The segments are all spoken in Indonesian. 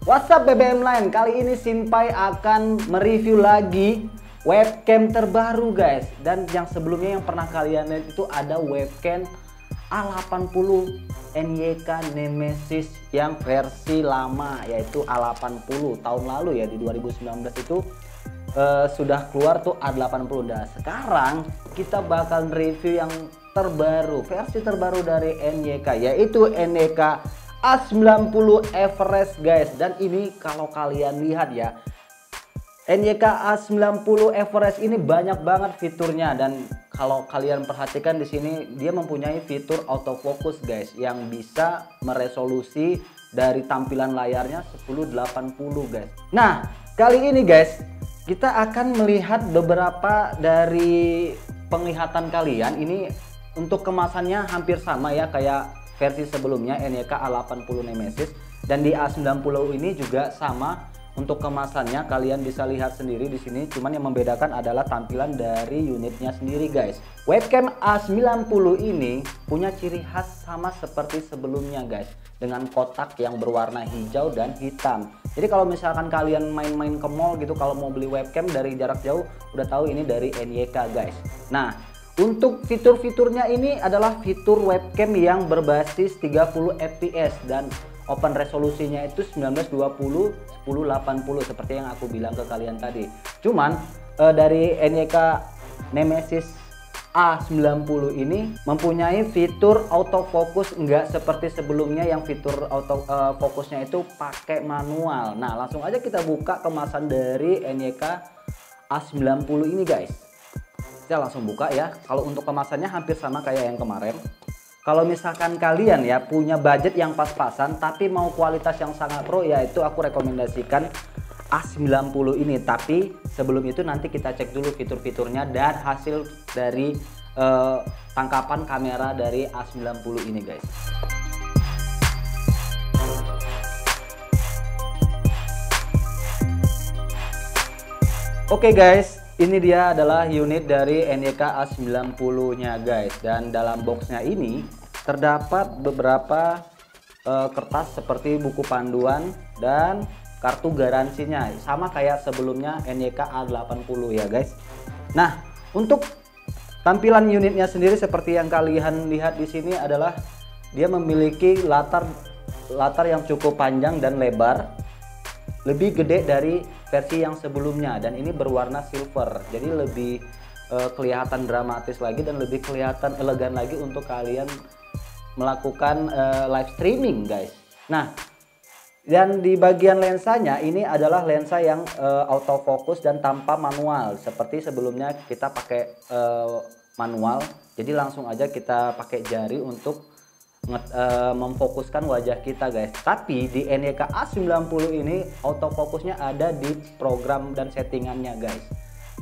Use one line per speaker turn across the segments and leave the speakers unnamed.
What's up BBM Line, kali ini Sinpai akan mereview lagi webcam terbaru guys. Dan yang sebelumnya yang pernah kalian lihat itu ada webcam A80 NYK Nemesis yang versi lama, yaitu A80 tahun lalu ya, di 2019 itu sudah keluar tuh A80. Nah sekarang kita bakal review yang terbaru, versi terbaru dari NYK, yaitu NYK A90 Everest guys. Dan ini kalau kalian lihat ya, NYK A90 Everest ini banyak banget fiturnya, dan kalau kalian perhatikan di sini dia mempunyai fitur autofocus guys yang bisa meresolusi dari tampilan layarnya 1080 guys. Nah, kali ini guys kita akan melihat beberapa dari penglihatan kalian. Ini untuk kemasannya hampir sama ya kayak versi sebelumnya NYK A80 Nemesis, dan di A90 ini juga sama untuk kemasannya. Kalian bisa lihat sendiri di sini, cuman yang membedakan adalah tampilan dari unitnya sendiri guys. Webcam A90 ini punya ciri khas sama seperti sebelumnya guys, dengan kotak yang berwarna hijau dan hitam. Jadi kalau misalkan kalian main-main ke mall gitu, kalau mau beli webcam dari jarak jauh udah tahu ini dari NYK guys. Nah, untuk fitur-fiturnya ini adalah fitur webcam yang berbasis 30 fps dan open resolusinya itu 1920 1080 seperti yang aku bilang ke kalian tadi. Cuman dari NYK Nemesis A90 ini mempunyai fitur autofocus, enggak seperti sebelumnya yang fitur autofokusnya itu pakai manual. Nah, langsung aja kita buka kemasan dari NYK A90 ini guys. Kita langsung buka ya. Kalau untuk kemasannya hampir sama kayak yang kemarin. Kalau misalkan kalian ya punya budget yang pas-pasan tapi mau kualitas yang sangat pro, ya itu aku rekomendasikan A90 ini. Tapi sebelum itu nanti kita cek dulu fitur-fiturnya dan hasil dari tangkapan kamera dari A90 ini guys. Oke guys, ini dia adalah unit dari NYK A90 nya guys. Dan dalam boxnya ini terdapat beberapa kertas seperti buku panduan dan kartu garansinya, sama kayak sebelumnya NYK A80 ya guys. Nah, untuk tampilan unitnya sendiri seperti yang kalian lihat di sini adalah dia memiliki latar yang cukup panjang dan lebar, lebih gede dari versi yang sebelumnya, dan ini berwarna silver, jadi lebih kelihatan dramatis lagi dan lebih kelihatan elegan lagi untuk kalian melakukan live streaming guys. Nah, dan di bagian lensanya ini adalah lensa yang autofocus dan tanpa manual. Seperti sebelumnya kita pakai manual, jadi langsung aja kita pakai jari untuk memfokuskan wajah kita guys. Tapi di NYK A90 ini autofokusnya ada di program dan settingannya guys.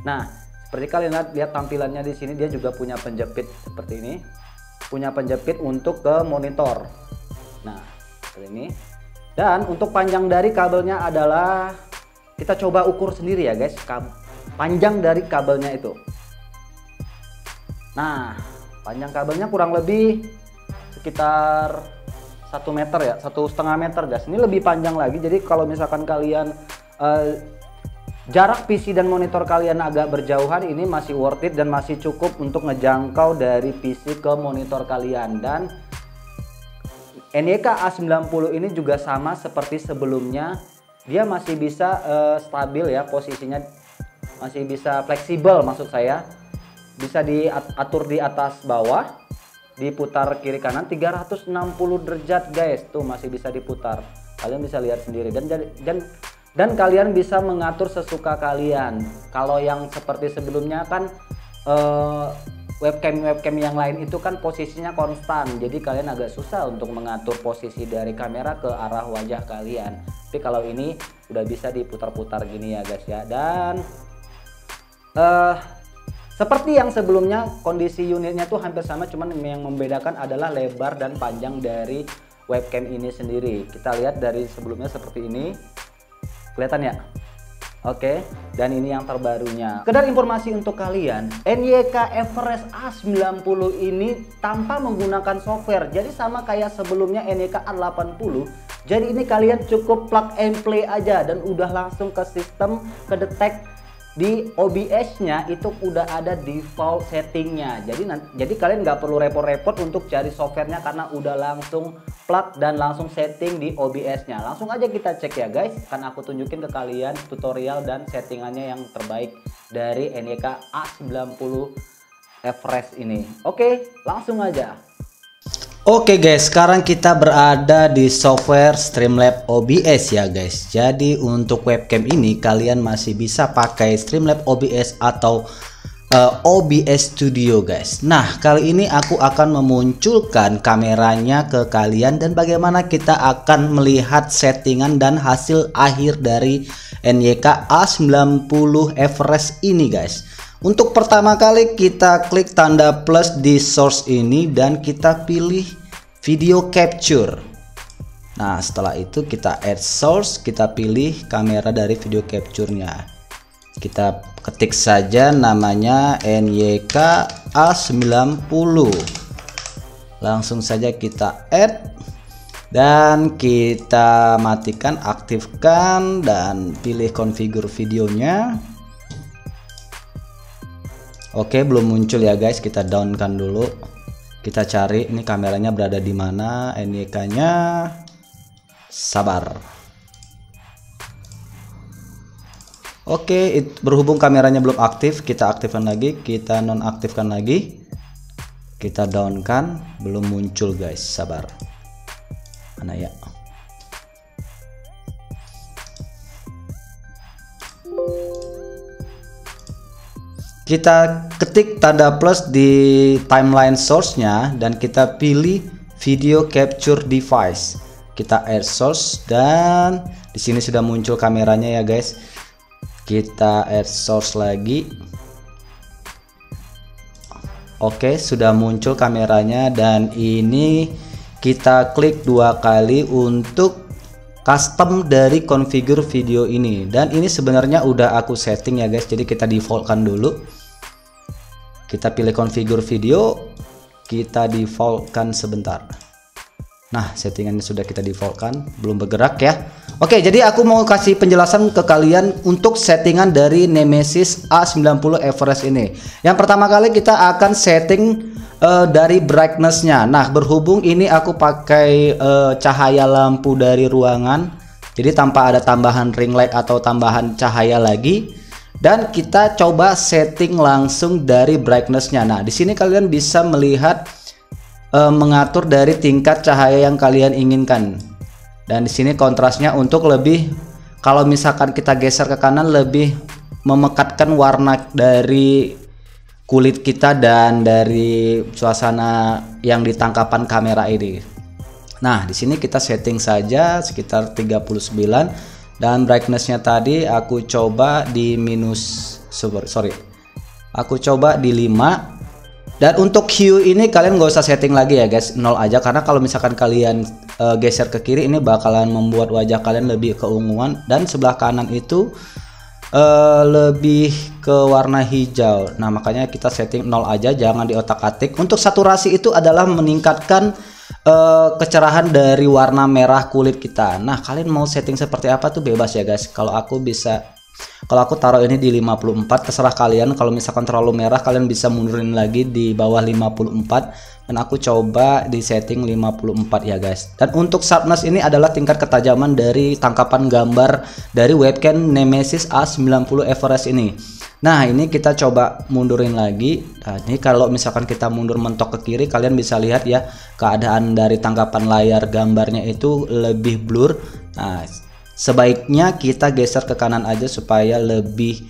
Nah, seperti kalian lihat tampilannya di sini, dia juga punya penjepit seperti ini, punya penjepit untuk ke monitor. Nah, seperti ini. Dan untuk panjang dari kabelnya adalah, kita coba ukur sendiri ya guys, panjang dari kabelnya itu. Nah, panjang kabelnya kurang lebih sekitar 1 meter ya, 1,5 meter guys. Ini lebih panjang lagi, jadi kalau misalkan kalian jarak PC dan monitor kalian agak berjauhan, ini masih worth it dan masih cukup untuk ngejangkau dari PC ke monitor kalian. Dan NYK A90 ini juga sama seperti sebelumnya, dia masih bisa stabil ya posisinya, masih bisa fleksibel, maksud saya bisa diatur di atas bawah, diputar kiri kanan 360 derajat guys, tuh masih bisa diputar, kalian bisa lihat sendiri. Dan kalian bisa mengatur sesuka kalian. Kalau yang seperti sebelumnya kan webcam yang lain itu kan posisinya konstan, jadi kalian agak susah untuk mengatur posisi dari kamera ke arah wajah kalian. Tapi kalau ini udah bisa diputar-putar gini ya guys ya. Dan seperti yang sebelumnya, kondisi unitnya tuh hampir sama, cuman yang membedakan adalah lebar dan panjang dari webcam ini sendiri. Kita lihat dari sebelumnya seperti ini, kelihatan ya? Oke, dan ini yang terbarunya. Sekedar informasi untuk kalian, NYK Everest A90 ini tanpa menggunakan software. Jadi sama kayak sebelumnya NYK A80, Jadi ini kalian cukup plug and play aja dan udah langsung ke sistem, ke detect di OBS-nya itu udah ada default settingnya. Jadi kalian nggak perlu repot-repot untuk cari softwarenya karena udah langsung plug dan langsung setting di OBS-nya. Langsung aja kita cek ya guys. Kan aku tunjukin ke kalian tutorial dan settingannya yang terbaik dari NYK A90 Everest ini. Oke, langsung aja. Oke guys, sekarang kita berada di software Streamlabs OBS ya guys. Jadi untuk webcam ini kalian masih bisa pakai Streamlabs OBS atau OBS Studio guys. Nah, kali ini aku akan memunculkan kameranya ke kalian dan bagaimana kita akan melihat settingan dan hasil akhir dari NYK A90 Everest ini guys. Untuk pertama kali kita klik tanda plus di source ini dan kita pilih video capture. Nah, setelah itu kita add source, kita pilih kamera dari video capture-nya. Kita ketik saja namanya NYK A90. Langsung saja kita add dan kita matikan, aktifkan dan pilih configure videonya. Oke, belum muncul ya guys, kita downkan dulu. Kita cari ini kameranya berada di mana, NYK-nya. Sabar. Oke, berhubung kameranya belum aktif, kita aktifkan lagi, kita nonaktifkan lagi. Kita downkan, belum muncul guys, sabar. Mana ya? Kita ketik tanda plus di timeline source-nya dan kita pilih video capture device. Kita add source dan di sini sudah muncul kameranya ya guys. Kita add source lagi. Oke, sudah muncul kameranya dan ini kita klik 2 kali untuk custom dari configure video ini. Dan ini sebenarnya udah aku setting ya guys, jadi kita defaultkan dulu. Kita pilih configure video, kita defaultkan sebentar. Nah, settingannya sudah kita defaultkan, belum bergerak ya. Oke, jadi aku mau kasih penjelasan ke kalian untuk settingan dari Nemesis A90 Everest ini. Yang pertama kali kita akan setting dari brightness-nya. Nah, berhubung ini aku pakai cahaya lampu dari ruangan, jadi tanpa ada tambahan ring light atau tambahan cahaya lagi. Dan kita coba setting langsung dari brightness-nya. Nah, di sini kalian bisa melihat mengatur dari tingkat cahaya yang kalian inginkan. Dan di sini kontrasnya untuk lebih, kalau misalkan kita geser ke kanan, lebih memekatkan warna dari kulit kita dan dari suasana yang di tangkapan kamera ini. Nah, di sini kita setting saja sekitar 39. Dan brightness-nya tadi aku coba di aku coba di 5. Dan untuk hue ini kalian nggak usah setting lagi ya guys, 0 aja, karena kalau misalkan kalian geser ke kiri ini bakalan membuat wajah kalian lebih keunguan, dan sebelah kanan itu lebih ke warna hijau. Nah, makanya kita setting 0 aja, jangan di otak-atik. Untuk saturasi itu adalah meningkatkan kecerahan dari warna merah kulit kita. Nah, kalian mau setting seperti apa tuh bebas ya guys. Kalau aku taruh ini di 54, terserah kalian. Kalau misalkan terlalu merah kalian bisa mundurin lagi di bawah 54, dan aku coba di setting 54 ya guys. Dan untuk sharpness ini adalah tingkat ketajaman dari tangkapan gambar dari webcam Nemesis A90 Everest ini. Nah, ini kita coba mundurin lagi. Nah, ini kalau misalkan kita mundur mentok ke kiri, kalian bisa lihat ya keadaan dari tangkapan layar gambarnya itu lebih blur. Nah, sebaiknya kita geser ke kanan aja supaya lebih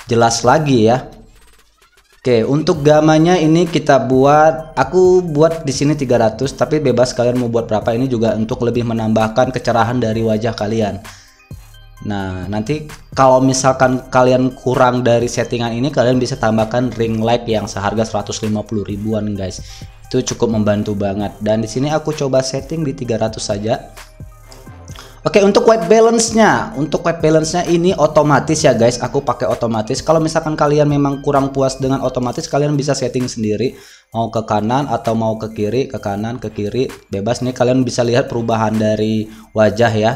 jelas lagi ya. Oke, untuk gamanya ini aku buat di sini 300, tapi bebas kalian mau buat berapa. Ini juga untuk lebih menambahkan kecerahan dari wajah kalian. Nah, nanti kalau misalkan kalian kurang dari settingan ini, kalian bisa tambahkan ring light yang seharga 150 ribuan guys. Itu cukup membantu banget. Dan di sini aku coba setting di 300 saja. Oke, untuk white balance-nya ini otomatis ya guys. Aku pakai otomatis. Kalau misalkan kalian memang kurang puas dengan otomatis, kalian bisa setting sendiri. Mau ke kanan atau mau ke kiri, ke kanan, ke kiri, bebas nih. Kalian bisa lihat perubahan dari wajah ya.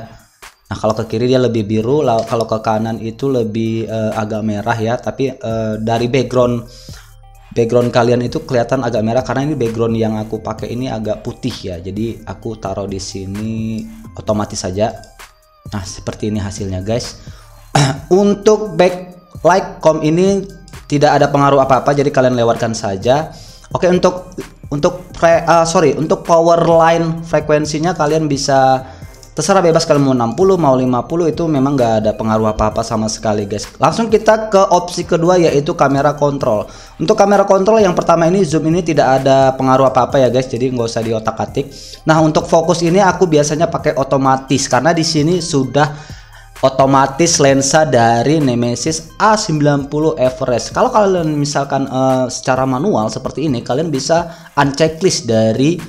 Nah, kalau ke kiri dia lebih biru, kalau ke kanan itu lebih agak merah ya. Tapi dari background kalian itu kelihatan agak merah karena ini background yang aku pakai ini agak putih ya. Jadi aku taruh di sini otomatis saja. Nah, seperti ini hasilnya guys. Untuk backlight com ini tidak ada pengaruh apa-apa, jadi kalian lewatkan saja. Oke, untuk power line frekuensinya kalian bisa terserah, bebas kalian mau 60 mau 50, itu memang nggak ada pengaruh apa-apa sama sekali guys. Langsung kita ke opsi kedua, yaitu kamera kontrol. Untuk kamera kontrol yang pertama ini zoom ini tidak ada pengaruh apa-apa ya guys, jadi nggak usah diotak-atik. Nah, untuk fokus ini aku biasanya pakai otomatis karena di sini sudah otomatis lensa dari Nemesis A90 Everest. Kalau kalian misalkan secara manual seperti ini, kalian bisa unchecklist dari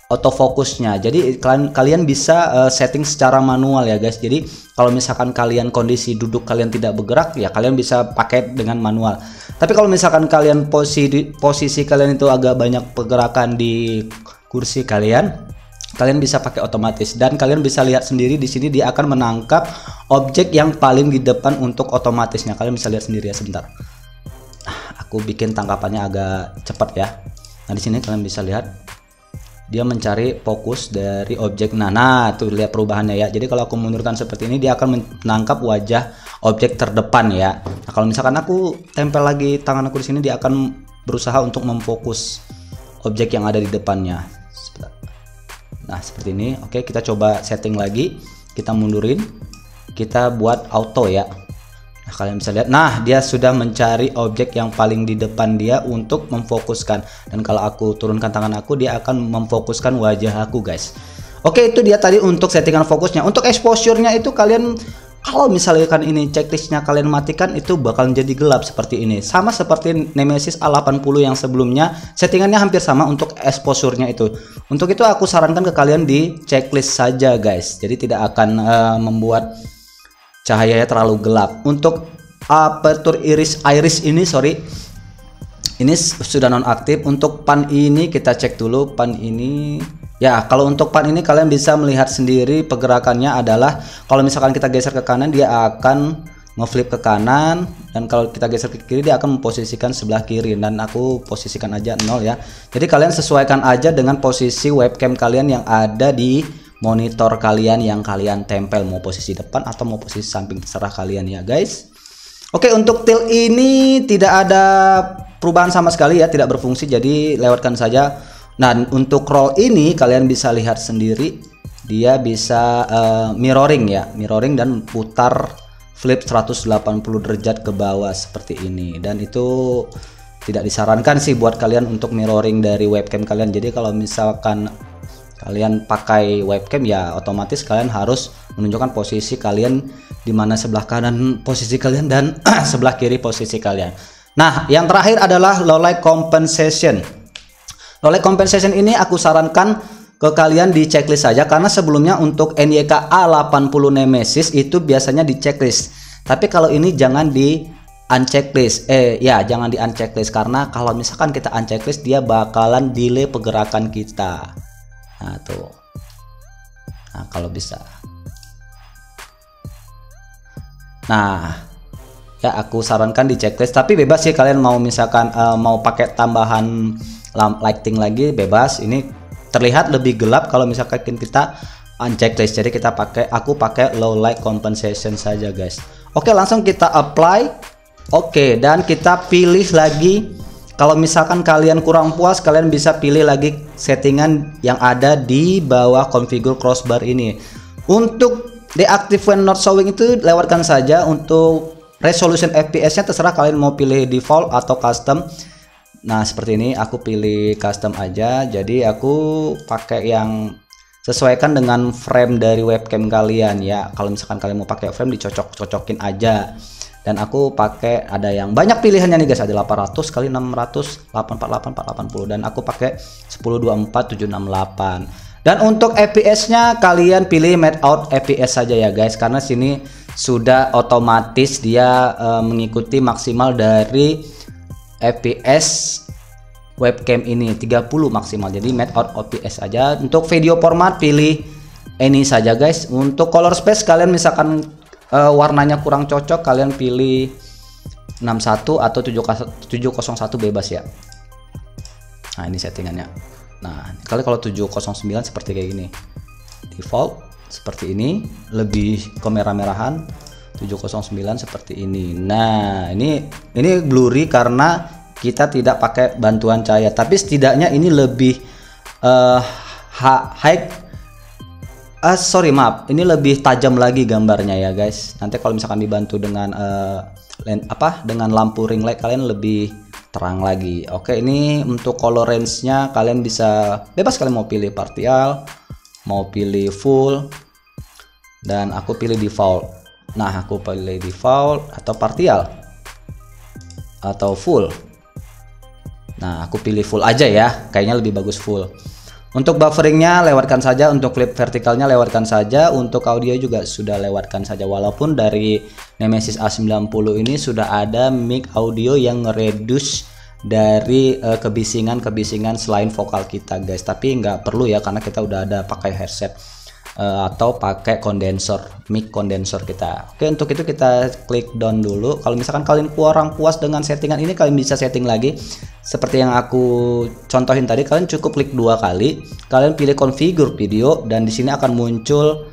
autofokusnya. Jadi kalian bisa setting secara manual ya guys. Jadi kalau misalkan kalian kondisi duduk kalian tidak bergerak, ya kalian bisa pakai dengan manual. Tapi kalau misalkan kalian posisi kalian itu agak banyak pergerakan di kursi kalian bisa pakai otomatis. Dan kalian bisa lihat sendiri di sini dia akan menangkap objek yang paling di depan untuk otomatisnya. Kalian bisa lihat sendiri ya, sebentar. Aku bikin tangkapannya agak cepat ya. Nah, di sini kalian bisa lihat dia mencari fokus dari objek. Nah tuh lihat perubahannya ya. Jadi kalau aku mundurkan seperti ini, dia akan menangkap wajah objek terdepan ya. Nah, kalau misalkan aku tempel lagi tangan aku di sini, dia akan berusaha untuk memfokus objek yang ada di depannya. Nah, seperti ini. Oke, kita coba setting lagi. Kita mundurin. Kita buat auto ya. Nah, kalian bisa lihat, nah dia sudah mencari objek yang paling di depan dia untuk memfokuskan. Dan kalau aku turunkan tangan aku, dia akan memfokuskan wajah aku guys. Oke, itu dia tadi untuk settingan fokusnya. Untuk exposure-nya itu kalian, kalau misalkan ini checklistnya kalian matikan, itu bakal jadi gelap seperti ini. Sama seperti Nemesis A80 yang sebelumnya, settingannya hampir sama untuk exposure-nya itu. Untuk itu aku sarankan ke kalian di checklist saja guys. Jadi tidak akan membuat cahayanya terlalu gelap. Untuk aperture iris ini sudah nonaktif. Untuk pan ini kita cek dulu. Pan ini ya, kalau untuk pan ini kalian bisa melihat sendiri pergerakannya adalah kalau misalkan kita geser ke kanan, dia akan ngeflip ke kanan, dan kalau kita geser ke kiri dia akan memposisikan sebelah kiri. Dan aku posisikan aja 0 ya. Jadi kalian sesuaikan aja dengan posisi webcam kalian yang ada di monitor kalian yang kalian tempel, mau posisi depan atau mau posisi samping, terserah kalian ya guys. Oke, untuk tilt ini tidak ada perubahan sama sekali ya, tidak berfungsi, jadi lewatkan saja. Nah, untuk roll ini kalian bisa lihat sendiri, dia bisa mirroring ya, mirroring dan putar flip 180 derajat ke bawah seperti ini. Dan itu tidak disarankan sih buat kalian untuk mirroring dari webcam kalian. Jadi kalau misalkan kalian pakai webcam ya otomatis kalian harus menunjukkan posisi kalian di mana sebelah kanan posisi kalian dan sebelah kiri posisi kalian. Nah, yang terakhir adalah low light compensation. Low light compensation ini aku sarankan ke kalian di checklist saja, karena sebelumnya untuk NYK A80 Nemesis itu biasanya di checklist. Tapi kalau ini jangan di unchecklist. Jangan di unchecklist, karena kalau misalkan kita unchecklist dia bakalan delay pergerakan kita. Nah tuh, nah kalau bisa, nah ya aku sarankan di checklist. Tapi bebas sih kalian mau misalkan mau pakai tambahan lighting lagi, bebas. Ini terlihat lebih gelap kalau misalkan kita unchecklist. Jadi aku pakai low light compensation saja guys. Oke, langsung kita apply. Oke, dan kita pilih lagi. Kalau misalkan kalian kurang puas, kalian bisa pilih lagi settingan yang ada di bawah configure crossbar ini. Untuk deactive when not showing itu lewatkan saja. Untuk resolution FPS-nya terserah kalian mau pilih default atau custom. Nah, seperti ini aku pilih custom aja. Jadi aku pakai yang sesuaikan dengan frame dari webcam kalian ya. Kalau misalkan kalian mau pakai frame, dicocok-cocokin aja. Dan aku pakai, ada yang banyak pilihannya nih guys, ada 800 x 600, 848, 480, dan aku pakai 1024 768. Dan untuk FPS-nya kalian pilih made out FPS saja ya guys, karena sini sudah otomatis dia mengikuti maksimal dari FPS webcam ini 30 maksimal. Jadi made out FPS aja. Untuk video format pilih ini saja guys. Untuk color space kalian misalkan warnanya kurang cocok, kalian pilih 61 atau 701 bebas ya. Nah ini settingannya. Nah kalau 709 seperti kayak gini, default seperti ini, lebih kemerah-merahan 709 seperti ini. Nah ini blurry karena kita tidak pakai bantuan cahaya, tapi setidaknya ini lebih ini lebih tajam lagi gambarnya ya guys. Nanti kalau misalkan dibantu dengan dengan lampu ring light kalian lebih terang lagi. Oke, ini untuk color range-nya kalian bisa bebas, kalian mau pilih partial, mau pilih full, dan aku pilih default. Nah, aku pilih default atau partial atau full. Nah, aku pilih full aja ya, kayaknya lebih bagus full. Untuk bufferingnya lewatkan saja, untuk clip vertikalnya lewatkan saja, untuk audio juga sudah lewatkan saja. Walaupun dari Nemesis A90 ini sudah ada mic audio yang ngereduce dari kebisingan selain vokal kita guys, tapi nggak perlu ya karena kita udah ada pakai headset atau pakai mic kondensor kita. Oke, untuk itu kita klik down dulu. Kalau misalkan kalian kurang puas dengan settingan ini, kalian bisa setting lagi seperti yang aku contohin tadi. Kalian cukup klik 2 kali, kalian pilih configure video, dan di sini akan muncul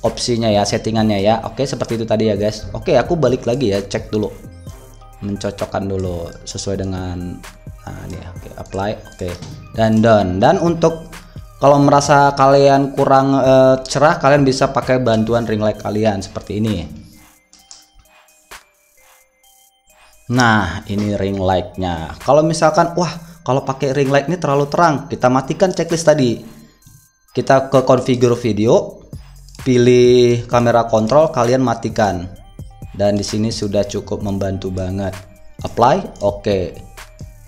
opsinya ya, settingannya ya. Oke, seperti itu tadi ya guys. Oke, aku balik lagi ya, cek dulu, mencocokkan dulu sesuai dengan ini. Oke, apply, oke, dan done. Dan untuk kalau merasa kalian kurang cerah, kalian bisa pakai bantuan ring light kalian seperti ini. Nah, ini ring light-nya. Kalau misalkan kalau pakai ring light ini terlalu terang, kita matikan checklist tadi. Kita ke configure video, pilih kamera kontrol, kalian matikan. Dan di sini sudah cukup membantu banget. Apply, oke.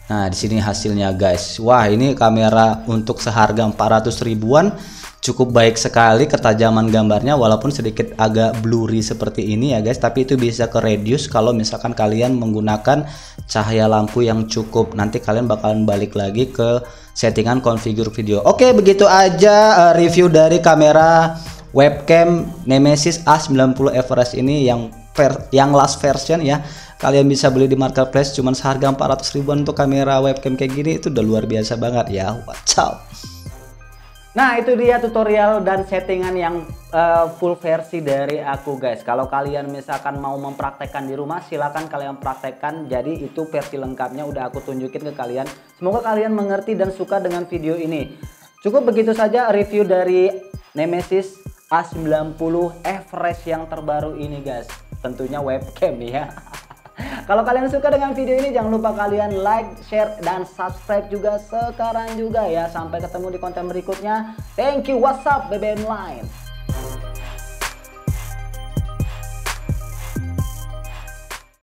Nah, di sini hasilnya guys. Wah, ini kamera untuk seharga 400 ribuan cukup baik sekali ketajaman gambarnya, walaupun sedikit agak blurry seperti ini ya guys, tapi itu bisa ke reduce kalau misalkan kalian menggunakan cahaya lampu yang cukup. Nanti kalian bakalan balik lagi ke settingan configure video. Oke, begitu aja review dari kamera webcam Nemesis A90 Everest ini yang last version ya. Kalian bisa beli di marketplace cuman seharga 400 ribuan. Untuk kamera webcam kayak gini itu udah luar biasa banget ya. Wow. Nah, itu dia tutorial dan settingan yang full versi dari aku guys. Kalau kalian misalkan mau mempraktekkan di rumah, silahkan kalian praktekkan. Jadi itu versi lengkapnya udah aku tunjukin ke kalian. Semoga kalian mengerti dan suka dengan video ini. Cukup begitu saja review dari Nemesis A90 Everest yang terbaru ini guys. Tentunya webcam ya. Kalau kalian suka dengan video ini, jangan lupa kalian like, share, dan subscribe juga sekarang juga ya. Sampai ketemu di konten berikutnya. Thank you, what's up BBM Line.